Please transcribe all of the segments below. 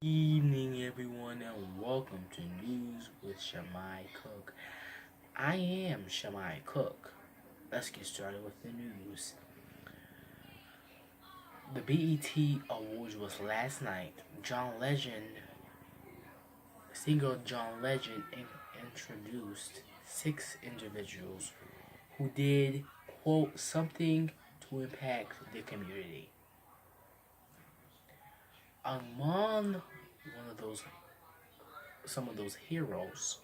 Evening, everyone, and welcome to News with Shimei Cook. I am Shimei Cook. Let's get started with the news. The BET Awards was last night. Singer John Legend introduced six individuals who did, quote, something to impact the community. Among some of those heroes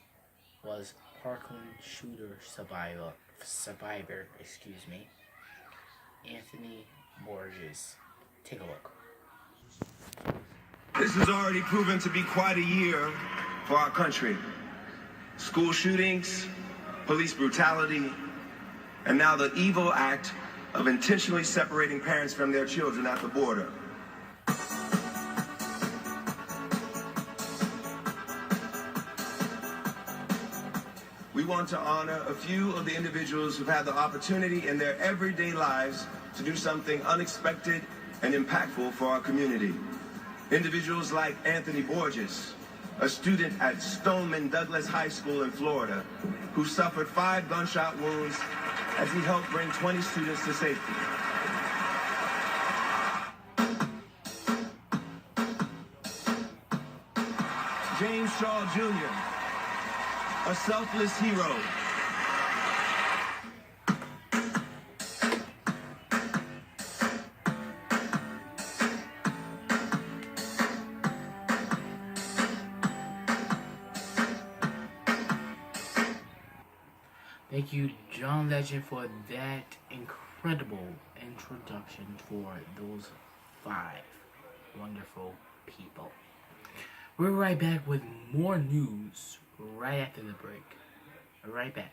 was Parkland shooter survivor, Anthony Borges. Take a look. This has already proven to be quite a year for our country. School shootings, police brutality, and now the evil act of intentionally separating parents from their children at the border. We want to honor a few of the individuals who've had the opportunity in their everyday lives to do something unexpected and impactful for our community. Individuals like Anthony Borges, a student at Stoneman Douglas High School in Florida, who suffered 5 gunshot wounds as he helped bring 20 students to safety. James Shaw Jr., a selfless hero. Thank you, John Legend, for that incredible introduction for those 5 wonderful people. We're right back with more news right after the break. Right back.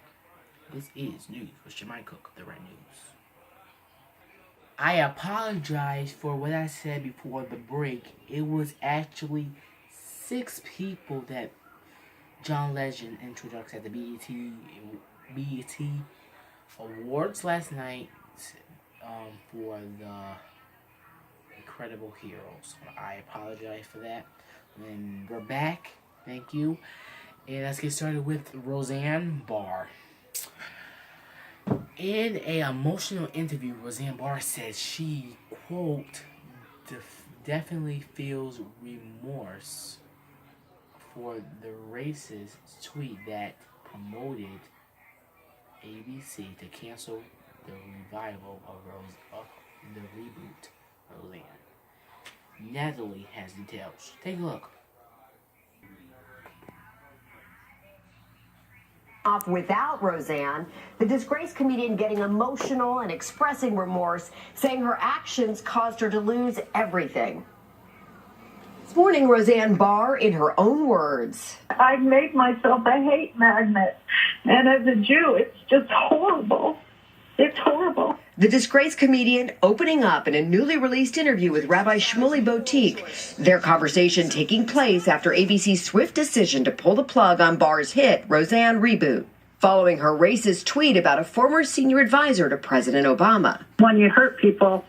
This is News with Shimei Cook, the Right News. I apologize for what I said before the break. It was actually 6 people that John Legend introduced at the BET Awards last night for the incredible heroes. I apologize for that. And we're back. Thank you. And let's get started with Roseanne Barr. In an emotional interview, Roseanne Barr said she, quote, definitely feels remorse for the racist tweet that promoted ABC to cancel the revival of the reboot Roseanne. Natalie has details. Take a look. Off without Roseanne, the disgraced comedian getting emotional and expressing remorse, saying her actions caused her to lose everything. This morning, Roseanne Barr, in her own words. I've made myself a hate magnet, and as a Jew, it's just horrible. It's horrible. The disgraced comedian opening up in a newly released interview with Rabbi Shmuley Botique. Their conversation taking place after ABC's swift decision to pull the plug on Barr's hit Roseanne reboot, following her racist tweet about a former senior advisor to President Obama. When you hurt people,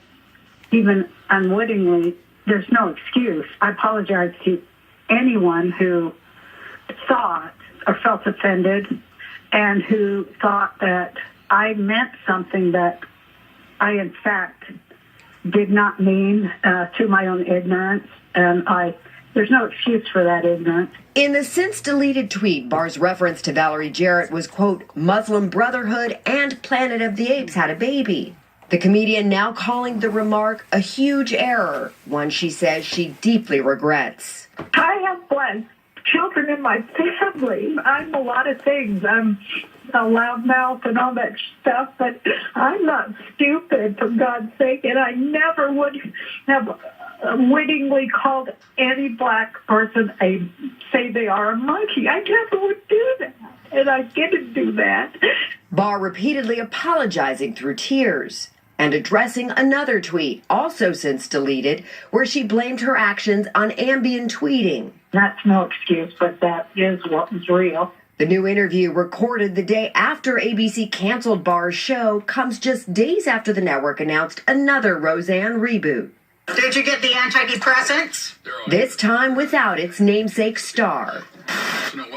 even unwittingly, there's no excuse. I apologize to anyone who thought or felt offended and who thought that I meant something that I, in fact, did not mean to my own ignorance, and there's no excuse for that ignorance. In the since-deleted tweet, Barr's reference to Valerie Jarrett was, quote, Muslim Brotherhood and Planet of the Apes had a baby. The comedian now calling the remark a huge error, one she says she deeply regrets. I have blessed children in my family. I'm a lot of things. I'm a loudmouth and all that stuff, but I'm not stupid, for God's sake, and I never would have wittingly called any black person say they are a monkey. I never would do that, and I didn't do that. Barr repeatedly apologizing through tears and addressing another tweet, also since deleted, where she blamed her actions on Ambien tweeting. That's no excuse, but that is what was real. The new interview, recorded the day after ABC canceled Barr's show, comes just days after the network announced another Roseanne reboot. Did you get the antidepressants? This time without its namesake star.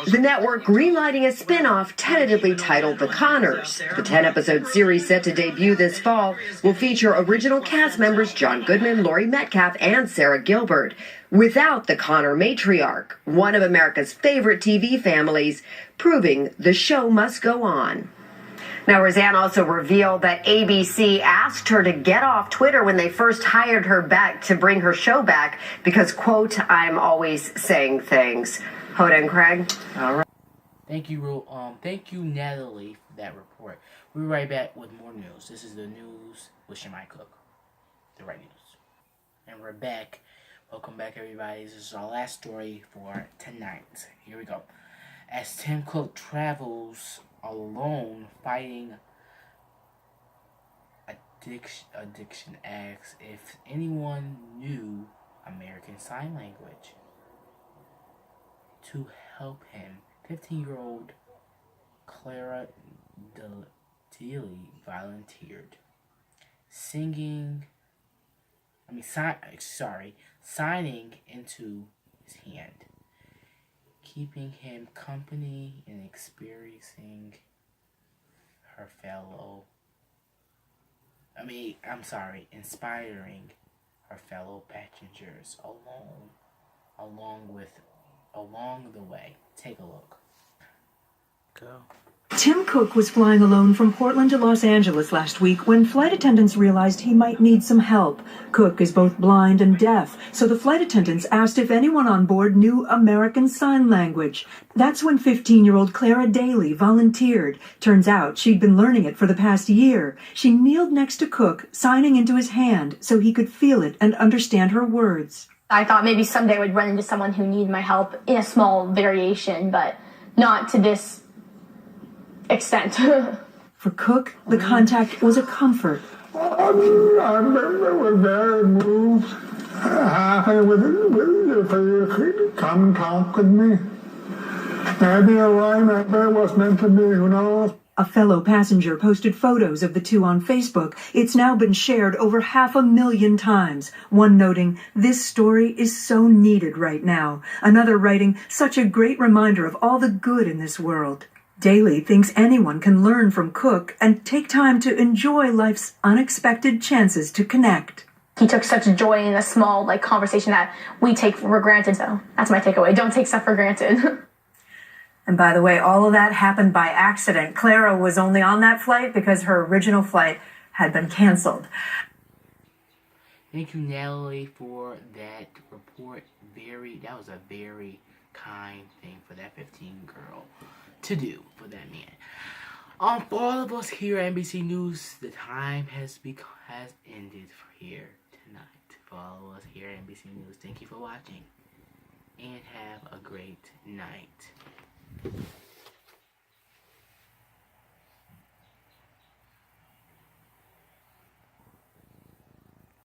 The network greenlighting a spin-off tentatively titled The Connors. The 10-episode series set to debut this fall will feature original cast members John Goodman, Laurie Metcalf, and Sarah Gilbert. Without the Connor matriarch, one of America's favorite TV families, proving the show must go on. Now, Roseanne also revealed that ABC asked her to get off Twitter when they first hired her back to bring her show back because, quote, I'm always saying things. Hoda and Craig. All right. Thank you, Natalie, for that report. We'll be right back with more news. This is the news with Shimei Cook, the right news. And we're back. Welcome back, everybody. This is our last story for tonight. Here we go. As Tim Cook travels alone fighting addiction asks if anyone knew American Sign Language. To help him, 15-year-old Clara Dealey volunteered, signing into his hand, keeping him company and inspiring her fellow passengers along the way. Take a look. Go. Tim Cook was flying alone from Portland to Los Angeles last week when flight attendants realized he might need some help. Cook is both blind and deaf, so the flight attendants asked if anyone on board knew American Sign Language. That's when 15-year-old Clara Daly volunteered. Turns out she'd been learning it for the past year. She kneeled next to Cook, signing into his hand so he could feel it and understand her words. I thought maybe someday I would run into someone who needed my help in a small variation, but not to this extent. For Cook, the contact was a comfort. I was very moved. Happy with you to come talk with me. Maybe a line that was meant to be, who knows? A fellow passenger posted photos of the two on Facebook. It's now been shared over 500,000 times. One noting, this story is so needed right now. Another writing, such a great reminder of all the good in this world. Daly thinks anyone can learn from Cook and take time to enjoy life's unexpected chances to connect. He took such joy in a small conversation that we take for granted. So that's my takeaway. Don't take stuff for granted. And by the way, all of that happened by accident. Clara was only on that flight because her original flight had been canceled. Thank you, Natalie, for that report. That was a very kind thing for that 15-girl to do for that man. For all of us here at NBC News, the time has ended for here tonight. For all of us here at NBC News, thank you for watching, and have a great night.